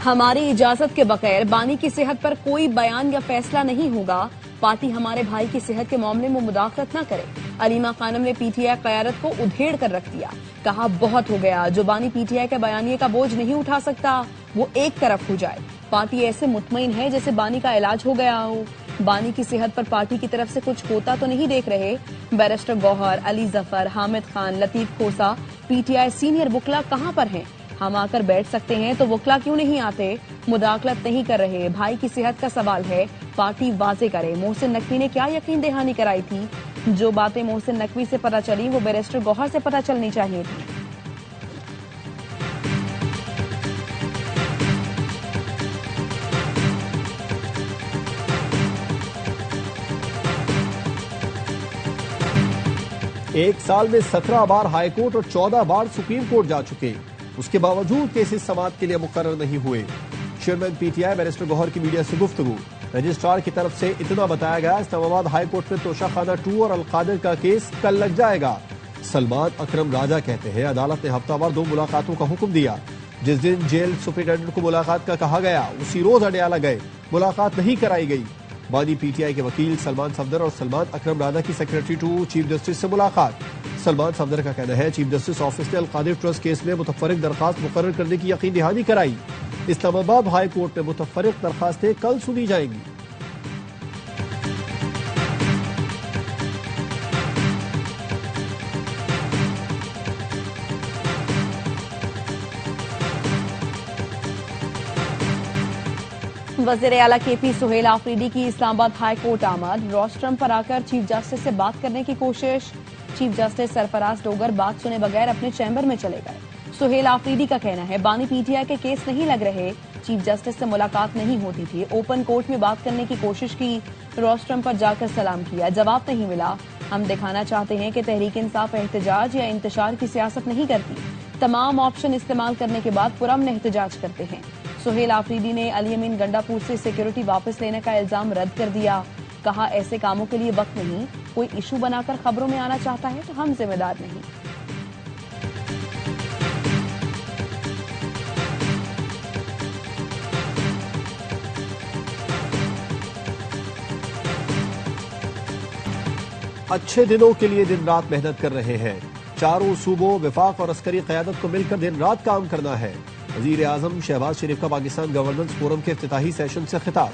हमारी इजाजत के बगैर बानी की सेहत पर कोई बयान या फैसला नहीं होगा। पार्टी हमारे भाई की सेहत के मामले में मुदाखलत न करे। अलीमा खानम ने पीटीआई क़यादत को उधेड़ कर रख दिया। कहा बहुत हो गया, जो बानी पीटीआई के बयानिए का बोझ नहीं उठा सकता वो एक तरफ हो जाए। पार्टी ऐसे मुतमईन है जैसे बानी का इलाज हो गया हो। बानी की सेहत पर पार्टी की तरफ से कुछ होता तो नहीं देख रहे। बैरिस्टर गौहर, अली जफर, हामिद खान, लतीफ खोसा, पीटीआई सीनियर वुकला कहां पर हैं? हम आकर बैठ सकते हैं तो वुकला क्यों नहीं आते? मुदाखलत नहीं कर रहे। भाई की सेहत का सवाल है, पार्टी वाजे करे। मोहसिन नकवी ने क्या यकीन दहानी कराई थी? जो बातें मोहसिन नकवी से पता चली वो बैरिस्टर गौहर से पता चलनी चाहिए थी। एक साल में 17 बार हाईकोर्ट और 14 बार सुप्रीम कोर्ट जा चुके, उसके बावजूद केसेस समाअत के लिए मुकर्रर नहीं हुए। चेयरमैन पीटीआई बैरिस्टर गौहर की मीडिया से गुफ्तगू। रजिस्ट्रार की तरफ से इतना बताया गया, इस्लामाबाद हाई कोर्ट में तोशाखाना 2 और अलकादिर का केस कल लग जाएगा। सलमान अकरम राजा कहते हैं अदालत ने हफ्तावार 2 मुलाकातों का हुक्म दिया। जिस दिन जेल सुपरिटेंडेंट को मुलाकात का कहा गया उसी रोज अडयाला गए, मुलाकात नहीं कराई गई। बानी पीटीआई के वकील सलमान सफदर और सलमान अकरम राजा की सेक्रेटरी टू चीफ जस्टिस से मुलाकात। सलमान सफदर का कहना है चीफ जस्टिस ऑफिस ने अलकादिर ट्रस्ट केस में मुतफरिक दरखास्त मुकर्रर करने की यकीन दहानी कराई। इस्लामाबाद हाई कोर्ट में मुतफरिक दरखास्तें कल सुनी जाएंगी। वज़ीर आला केपी सुहेल आफरीदी की इस्लामाबाद हाई कोर्ट आमद। रोस्ट्रम पर आकर चीफ जस्टिस से बात करने की कोशिश। चीफ जस्टिस सरफराज डोगर बात सुने बगैर अपने चैम्बर में चले गए। सुहेल आफरीदी का कहना है बानी पीटीआई के केस नहीं लग रहे, चीफ जस्टिस से मुलाकात नहीं होती थी। ओपन कोर्ट में बात करने की कोशिश की, रोस्ट्रम पर जाकर सलाम किया, जवाब नहीं मिला। हम दिखाना चाहते हैं कि तहरीक इंसाफ एहतजाज या इंतशार की सियासत नहीं करती। तमाम ऑप्शन इस्तेमाल करने के बाद पुरअमन एहतजाज करते हैं। सुहेल आफरीदी ने अली अमीन गंडापुर से सिक्योरिटी वापस लेने का इल्जाम रद्द कर दिया। कहा ऐसे कामों के लिए वक्त नहीं, कोई इशू बनाकर खबरों में आना चाहता है तो हम जिम्मेदार नहीं। अच्छे दिनों के लिए दिन रात मेहनत कर रहे हैं। चारों सूबों, विफाक और अस्करी क़यादत को मिलकर दिन रात काम करना है। वज़ीर आज़म शहबाज शरीफ का पाकिस्तान गवर्नेंस फोरम के इफ्तिताही सेशन से खिताब।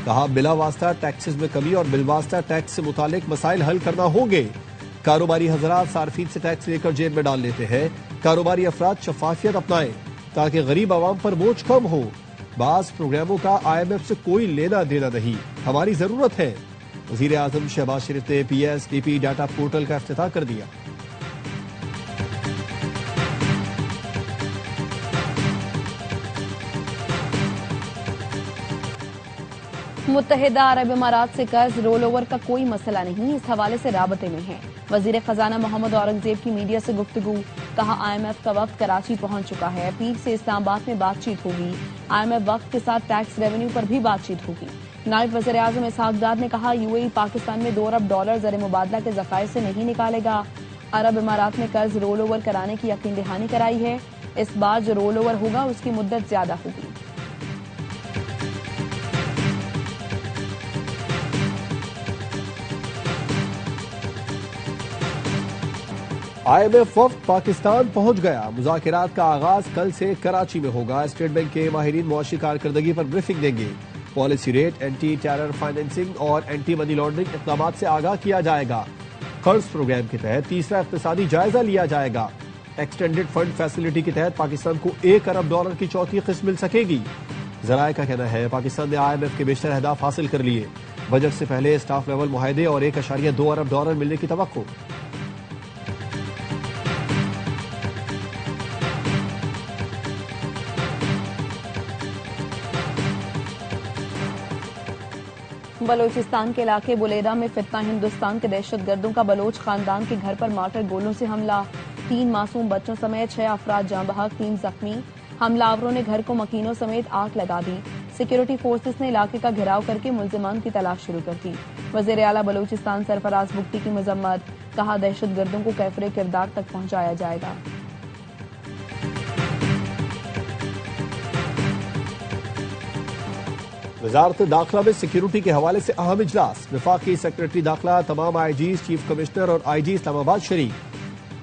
कहा बिला वास्ता टैक्सेस में कमी और बिलवास्ता टैक्स से मुतालिक मसाइल हल करना होंगे। कारोबारी हजरात सार्फिन से टैक्स लेकर जेब में डाल लेते हैं। कारोबारी अफराद शफाफियत अपनाएं ताकि गरीब आवाम पर बोझ कम हो। बास प्रोग्रामों का IMF से कोई लेना देना नहीं, हमारी जरूरत है। वज़ीर आज़म शहबाज शरीफ ने PSDP डाटा पोर्टल का इफ्तिताह कर दिया। मुत्तहिदा अरब इमारात से कर्ज रोल ओवर का कोई मसला नहीं, इस हवाले से राबते में है। वजीर खजाना मोहम्मद औरंगजेब की मीडिया से गुफ्तगू। कहा IMF का वक्त कराची पहुंच चुका है, पीर से इस्लामाबाद में बातचीत होगी। IMF वक्त के साथ टैक्स रेवेन्यू पर भी बातचीत होगी। नायब वज़ीर आज़म इसहाक डार ने कहा UAE पाकिस्तान में $2 अरब ज़र मुबादला के ज़खायर से नहीं निकालेगा। अरब इमारात ने कर्ज रोल ओवर कराने की यकीन दहानी कराई है। इस बार जो रोल ओवर होगा उसकी मुद्दत ज्यादा होगी। IMF वफ्द पाकिस्तान पहुंच गया। मुज़ाकिरात का आगाज कल से कराची में होगा। स्टेट बैंक के माहिरीन मुआशी कारकर्दगी पर ब्रीफिंग देंगे। Policy rate, anti terror financing और एंटी मनी लॉन्ड्रिंग इक़दामात से आगाह किया जाएगा। कर्ज प्रोग्राम के तहत तीसरा इक़्तिसादी जायजा लिया जाएगा। एक्सटेंडेड फंड फैसिलिटी के तहत पाकिस्तान को $1 अरब की चौथी किस्त मिल सकेगी। ज़राए का कहना है पाकिस्तान ने IMF के बेशतर अहदाफ हासिल कर लिए। बजट से पहले स्टाफ लेवल मुआहदे और $1.2 अरब मिलने की तवक्को। बलोचिस्तान के इलाके बुलेरा में फितना हिंदुस्तान के दहशतगर्दों का बलोच खानदान के घर पर मार्टर गोलों से हमला। 3 मासूम बच्चों समेत 6 अफराद जाँ बहक, 3 जख्मी। हमलावरों ने घर को मकीनों समेत आग लगा दी। सिक्योरिटी फोर्सेस ने इलाके का घेराव करके मुल्जिमान की तलाश शुरू कर दी। वज़ीर आला बलोचिस्तान सरफराज बुगटी की मजम्मत। कहा दहशतगर्दों को कैफरे किरदार तक पहुंचाया जाएगा। वजारत दाखिला में सिक्योरिटी के हवाले से अहम इजलास। वफाकी सेक्रेटरी दाखिला, तमाम आईजीज, चीफ कमिश्नर और आईजी इस्लामाबाद शरीक।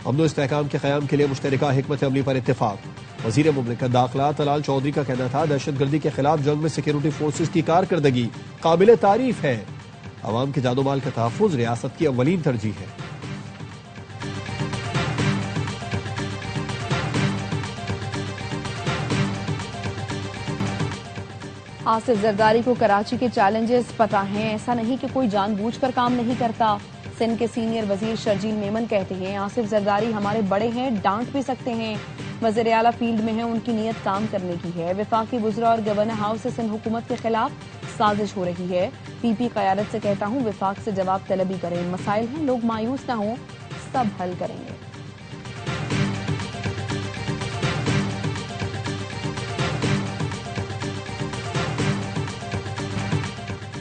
अमन व इस्तेहकाम के क़याम के लिए मुश्तरका हिकमत अमली पर इत्तेफाक। वजीर मुमलिकत दाखिला तलाल चौधरी का कहना था, दहशतगर्दी के खिलाफ जंग में सिक्योरिटी फोर्सेज की कारकर्दगी काबिल तारीफ है। अवाम के जानो माल का तहफ़्फ़ुज़ रियासत की अव्वलीन तरजीह है। आसिफ जरदारी को कराची के चैलेंजेस पता हैं, ऐसा नहीं कि कोई जानबूझकर काम नहीं करता। सिंध के सीनियर वजीर शर्जील मेमन कहते हैं, आसिफ जरदारी हमारे बड़े हैं, डांट भी सकते हैं। वज़ीर आला फील्ड में है, उनकी नीयत काम करने की है। वफाकी वज़रा और गवर्नर हाउस से सिंध हुकूमत के खिलाफ साजिश हो रही है। पीपी क़यादत से कहता हूं, वफाक से जवाब तलबी करें। मसाइल हैं, लोग मायूस न हों, सब हल करेंगे।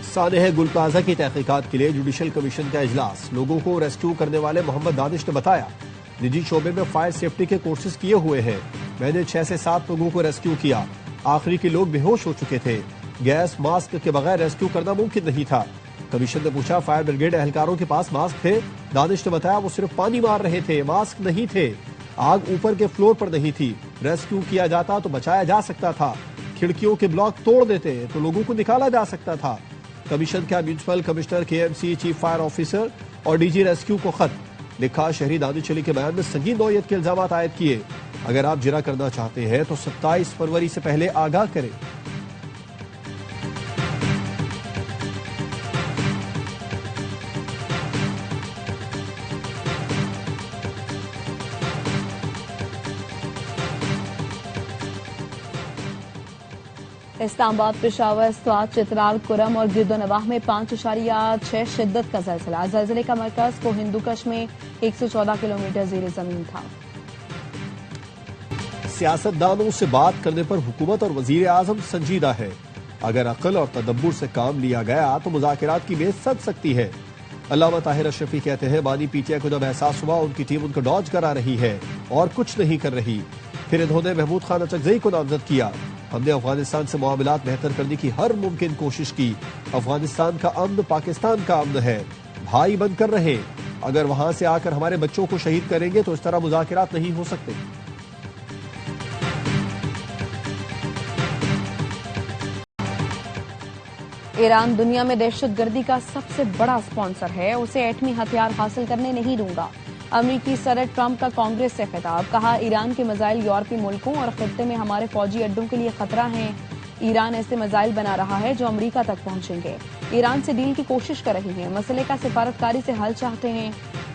सानेह गुल प्लाजा की तहकीकात के लिए जुडिशल कमीशन का इजलास। लोगों को रेस्क्यू करने वाले मोहम्मद दानिश ने बताया, निजी शोबे में फायर सेफ्टी के कोर्सेज किए हुए हैं। मैंने 6 से 7 लोगों को रेस्क्यू किया। आखिरी के लोग बेहोश हो चुके थे। गैस मास्क के बगैर रेस्क्यू करना मुमकिन नहीं था। कमीशन ने पूछा, फायर ब्रिगेड एहलकारों के पास मास्क थे? दानिश ने बताया, वो सिर्फ पानी मार रहे थे, मास्क नहीं थे। आग ऊपर के फ्लोर पर नहीं थी। रेस्क्यू किया जाता तो बचाया जा सकता था। खिड़कियों के ब्लॉक तोड़ देते तो लोगों को निकाला जा सकता था। कमीशन का municipal commissioner, KMC, chief fire officer और डीजी रेस्क्यू को खत लिखा। शहरी दानिश अली के बयान में संगीन नौयत के इल्जाम आयद किए। अगर आप जिरा करना चाहते हैं तो 27 फरवरी से पहले आगाह करें। इस्लामाबाद, पेशावर, स्वात, चित्राल, कुरम और गिरदोनवाह में 5.6 शिद्दत का ज़लज़ला। ज़लज़ले का मरकज़ को हिंदुकश में 114 किलोमीटर ज़ेरे ज़मीन था। सियासतदानों से बात करने पर हुकूमत और वजीर आजम संजीदा है। अगर अक्ल और तदब्बुर से काम लिया गया तो मुज़ाकिरात की मेज सज सकती है। अल्लामा ताहिर अशरफी कहते हैं, बानी PTI को जब एहसास हुआ उनकी टीम उनको डॉज करा रही है और कुछ नहीं कर रही। फिर इन्होंने महमूद खान अचकज़ई को नामजद किया। हमने अफगानिस्तान से मामलात बेहतर करने की हर मुमकिन कोशिश की। अफगानिस्तान का अमन पाकिस्तान का अमन है। भाई बनकर रहे। अगर वहां से आकर हमारे बच्चों को शहीद करेंगे तो इस तरह मुज़ाकिरात नहीं हो सकते। ईरान दुनिया में दहशतगर्दी का सबसे बड़ा स्पॉन्सर है, उसे एटमी हथियार हासिल करने नहीं दूंगा। अमरीकी सदर ट्रंप का कांग्रेस से खिताब, कहा ईरान के मिसाइल यूरोपीय मुल्कों और खित्ते में हमारे फौजी अड्डों के लिए खतरा हैं। ईरान ऐसे मिसाइल बना रहा है जो अमरीका तक पहुंचेंगे। ईरान से डील की कोशिश कर रही है, मसले का सिफारतकारी से हल चाहते हैं।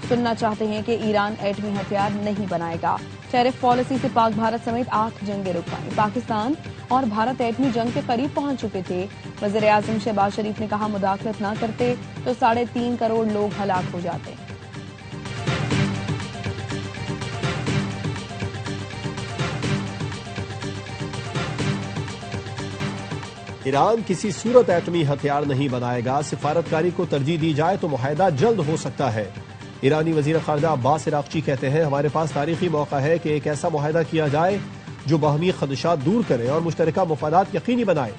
सुनना चाहते हैं कि ईरान एटमी हथियार नहीं बनाएगा। टैरिफ पॉलिसी से पाक भारत समेत 8 जंगें रुक पाई। पाकिस्तान और भारत एटमी जंग के करीब पहुंच चुके थे। वज़ीर आज़म शहबाज शरीफ ने कहा, मुदाखलत न करते तो 3.5 करोड़ लोग हलाक हो जाते। ईरान किसी सूरत एटमी हथियार नहीं बनाएगा। सिफारतकारी को तरजीह दी जाए तो मुआहदा जल्द हो सकता है। ईरानी वजीर खारजा अब्बास इराक़ची कहते हैं, हमारे पास तारीखी मौका है कि एक ऐसा मुआहदा किया जाए जो बाहमी खदशात दूर करे और मुश्तरका मुफादात यकीनी बनाए।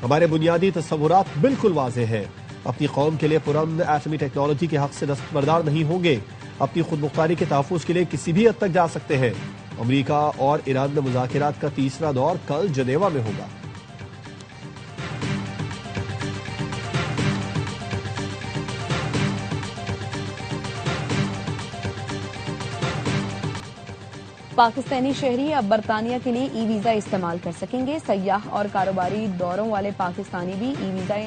हमारे बुनियादी तस्वुरात बिल्कुल वाज़ेह है। अपनी कौम के लिए पुरअमन एटमी टेक्नोलॉजी के हक से दस्तबरदार नहीं होंगे। अपनी खुद मुख्तारी के तहफ़्फ़ुज़ के लिए किसी भी हद तक जा सकते हैं। अमरीका और ईरान में मुज़ाकिरात का तीसरा दौर कल जनेवा में होगा। पाकिस्तानी शहरी अब बरतानिया के लिए ई वीजा इस्तेमाल कर सकेंगे। सयाह और कारोबारी दौरों वाले पाकिस्तानी भी ई वीजा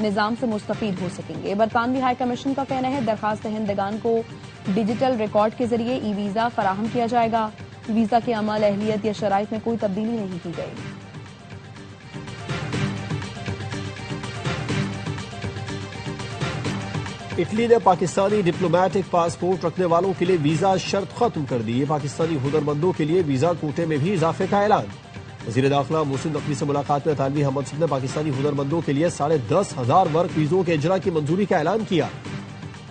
निजाम से मुस्तफीद हो सकेंगे। बरतानवी हाई कमीशन का कहना है, दरखास्त दहिंदगान को डिजिटल रिकॉर्ड के जरिए ई वीजा फराहम किया जाएगा। वीजा के अमल, अहलियत या शराइत में कोई तब्दीली नहीं की गई। इटली ने पाकिस्तानी डिप्लोमेटिक पासपोर्ट रखने वालों के लिए वीजा शर्त खत्म कर दी। पाकिस्तानी हुनरमंदों के लिए वीजा कोटे में भी इजाफे का ऐलान। वजीर दाखिला मोहसिन नकवी से मुलाकात में तालिबी अहमद ने पाकिस्तानी हुनरमंदों के लिए 10,500 वर्क वीजों के इजरा की मंजूरी का ऐलान किया।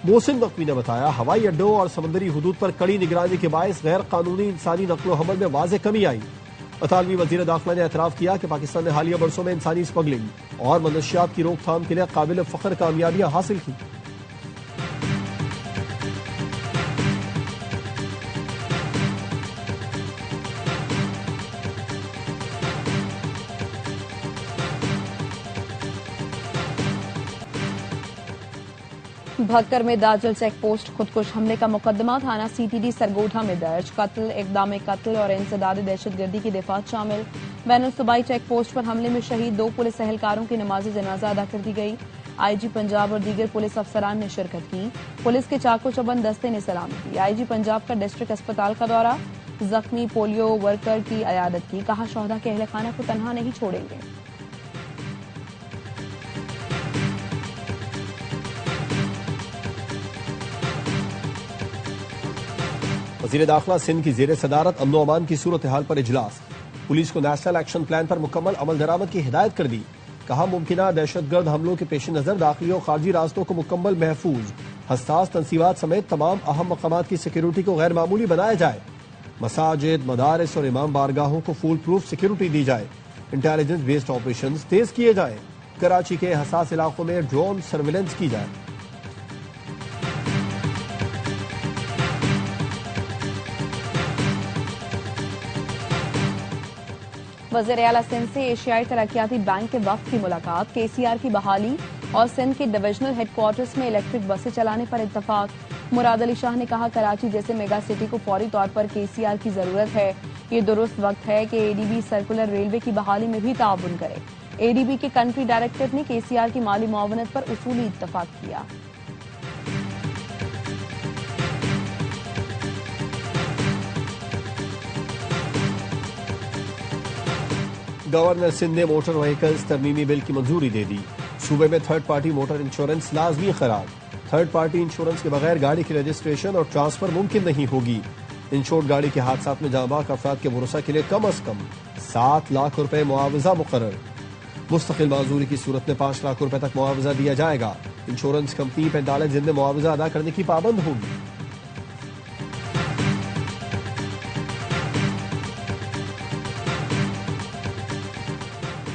मोहसिन नकवी ने बताया, हवाई अड्डों और समंदरी हुदूद पर कड़ी निगरानी के बायस गैर कानूनी इंसानी नकलो हमल में वाज़ेह कमी आई। इतालवी वजीर दाखिला ने एतराफ किया कि पाकिस्तान ने हालिया बरसों में इंसानी स्मगलिंग और मनशियात की रोकथाम के लिए काबिल फख्र कामयाबियां हासिल की। भक्कर में दाजल चेक पोस्ट खुदकुश हमले का मुकदमा थाना सीटीडी सरगोधा में दर्ज। कत्ल, इक़दाम कत्ल और इंसदाद दहशतगर्दी की दिफात शामिल। बैनुल सूबाई चेक पोस्ट पर हमले में शहीद 2 पुलिस एहलकारों की नमाज जनाजा अदा कर दी गई। आईजी पंजाब और दीगर पुलिस अफसरान ने शिरकत की। पुलिस के चाको चौबंद दस्ते ने सलामी दी। आईजी पंजाब का डिस्ट्रिक्ट अस्पताल का दौरा, जख्मी पोलियो वर्कर की अयादत की। कहा, शोहदा के अहल खाना को तनहा नहीं छोड़ेंगे। वज़ीर दाखिला सिंध की ज़ेर सदारत अमन अमान की सूरत हाल पर इजलास। पुलिस को नेशनल एक्शन प्लान पर मुकम्मल अमल दरामद की हिदायत कर दी। कहा, मुमकिना दहशतगर्द हमलों के पेश नजर दाखिली और खारजी रास्तों को मुकम्मल महफूज, हसास तंसीबात समेत तमाम अहम मकामात की सिक्योरिटी को गैर मामूली बनाया जाए। मसाजिद, मदारिस और इमाम बारगाहों को फुल प्रूफ सिक्योरिटी दी जाए। इंटेलिजेंस बेस्ड ऑपरेशन तेज किए जाए। कराची के हसास इलाकों में ड्रोन सर्विलेंस की जाए। वज़ीर आला सिंध से एशियाई तरक्याती बैंक के वफ्द की मुलाकात। केसीआर की बहाली और सिंध के डिविजनल हेडक्वार्टर्स में इलेक्ट्रिक बसें चलाने पर इत्तफाक। मुराद अली शाह ने कहा, कराची जैसे मेगा सिटी को फौरी तौर पर केसीआर की जरूरत है। ये दुरुस्त वक्त है कि एडीबी सर्कुलर रेलवे की बहाली में भी ताउन करे। एडीबी के कंट्री डायरेक्टर ने केसीआर की माली मुआवनत पर उसूली इत्तफाक किया। गवर्नर सिंध ने मोटर व्हीकल्स तरमीमी बिल की मंजूरी दे दी। सूबे में थर्ड पार्टी मोटर इंश्योरेंस लाजमी करार। थर्ड पार्टी इंश्योरेंस के बगैर गाड़ी की रजिस्ट्रेशन और ट्रांसफर मुमकिन नहीं होगी। इंश्योर्ड गाड़ी के हादसात में जांबाक अफराद के भरोसा के लिए कम अज कम 7 लाख रुपए मुआवजा मुकर्रर। मुस्तकिल माजूरी की सूरत में 5 लाख रुपए तक मुआवजा दिया जाएगा। इंश्योरेंस कंपनी 45 दिन में मुआवजा अदा करने की पाबंद होगी।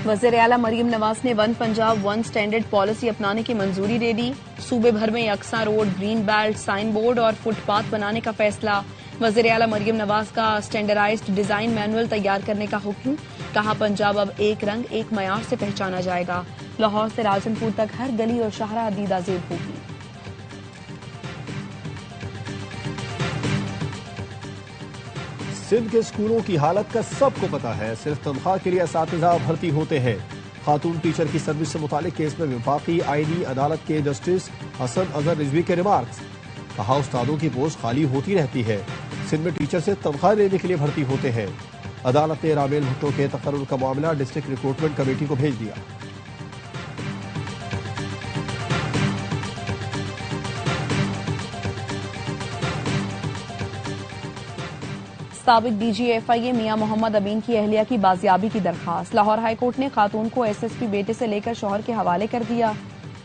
वज़ीर आला मरीम नवाज ने one Punjab one standard policy अपनाने की मंजूरी दे दी। सूबे भर में यकसा road, green belt, sign board और फुटपाथ बनाने का फैसला। वज़ीर आला मरीम नवाज का स्टैंडर्डाइज्ड डिजाइन मैनुअल तैयार करने का हुक्म। कहा, पंजाब अब एक रंग एक मयार से पहचाना जाएगा। लाहौर से राजनपुर तक हर गली और शाहरा दीदाजेब होगी। सिंध के स्कूलों की हालत का सबको पता है। सिर्फ तनख्वाह के लिए असातिज़ा भर्ती होते हैं। खातून टीचर की सर्विस से मुतालिक केस में विफाकी आईनी अदालत के जस्टिस हसन अजहर रिजवी के रिमार्क्स। कहा, उस्तादों की पोस्ट खाली होती रहती है। सिंध में टीचर से तनख्वाह लेने के लिए भर्ती होते हैं। अदालत ने रामेल भुट्टो के तकर्रुर का मामला डिस्ट्रिक्ट रिक्रूटमेंट कमेटी को भेज दिया। साबिक डीजी एफआईए मियां मोहम्मद अमीन की अहलिया की बाजियाबी की दरखास्त। लाहौर हाईकोर्ट ने खातून को एसएसपी बेटे से लेकर शौहर के हवाले कर दिया।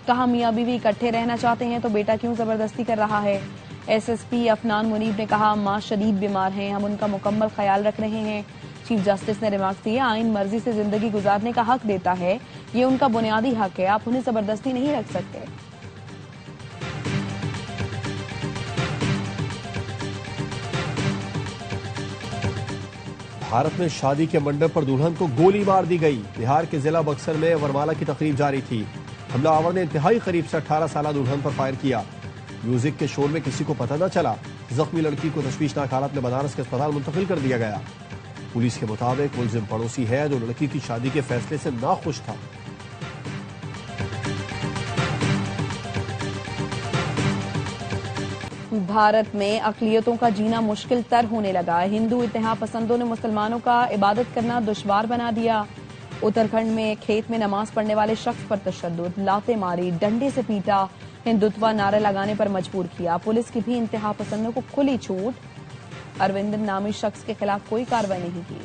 कहा, मियां बीवी इकट्ठे रहना चाहते हैं तो बेटा क्यों जबरदस्ती कर रहा है। एसएसपी अफनान मुनीब ने कहा, मां शदीद बीमार हैं, हम उनका मुकम्मल ख्याल रख रहे हैं। चीफ जस्टिस ने रिमार्क दिए, आइन मर्जी से जिंदगी गुजारने का हक देता है, ये उनका बुनियादी हक है, आप उन्हें जबरदस्ती नहीं रख सकते। भारत में शादी के मंडप पर दुल्हन को गोली मार दी गई। बिहार के जिला बक्सर में वरमाला की तकरीब जारी थी। हमलावर ने इंतहाई करीब से 18 साल दुल्हन पर फायर किया। म्यूजिक के शोर में किसी को पता न चला। जख्मी लड़की को तशवीशनाक हालत में बनारस के अस्पताल मुंतकिल कर दिया गया। पुलिस के मुताबिक मुलजिम पड़ोसी है जो लड़की की शादी के फैसले से नाखुश था। भारत में अक़लियतों का जीना मुश्किल तर होने लगा। हिंदू इत्तेहा पसंदों ने मुसलमानों का इबादत करना दुश्वार बना दिया। उत्तराखंड में खेत में नमाज पढ़ने वाले शख्स पर तशद्दुद, लाते मारी, डंडे से पीटा, हिंदुत्व नारे लगाने पर मजबूर किया। पुलिस की भी इंतहा पसंदों को खुली छूट। अरविंदन नामी शख्स के खिलाफ कोई कार्रवाई नहीं की।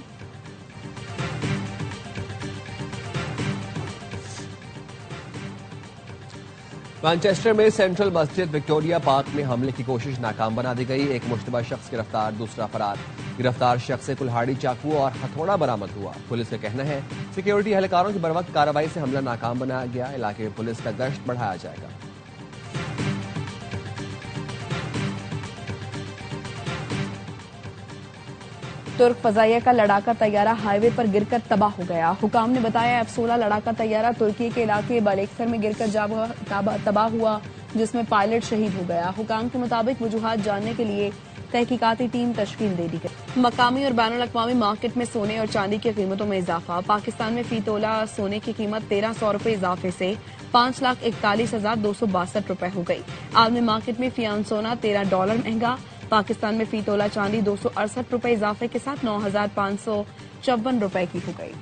मैनचेस्टर में सेंट्रल मस्जिद विक्टोरिया पार्क में हमले की कोशिश नाकाम बना दी गई। एक मुश्तबा शख्स गिरफ्तार, दूसरा फरार। गिरफ्तार शख्स से कुल्हाड़ी, चाकू और हथौड़ा बरामद हुआ। पुलिस का कहना है सिक्योरिटी एहलकारों की बरवक्त कार्रवाई से हमला नाकाम बनाया गया। इलाके में पुलिस का गश्त बढ़ाया जाएगा। तुर्क फजाइया का लड़ाका तैयारा हाईवे पर गिरकर तबाह हो गया। हुकाम ने बताया F-16 लड़ाका तैयारा तुर्की के इलाके बालेक्सर में गिरकर तबाह हुआ, जिसमें पायलट शहीद हो गया। हुकाम के मुताबिक वजूहात जानने के लिए तहकीकाती टीम तश्कील दे दी गई। मकामी और बैनुल अक़वामी मार्केट में सोने और चांदी की कीमतों में इजाफा। पाकिस्तान में फी तोला सोने की कीमत 1300 रुपए इजाफे से 5,41,262 रुपए हो गई। आलमी मार्केट में फी आउंस सोना $13 महंगा। पाकिस्तान में फी तोला चांदी 268 रुपए इजाफे के साथ 9,554 रुपए की हो गई।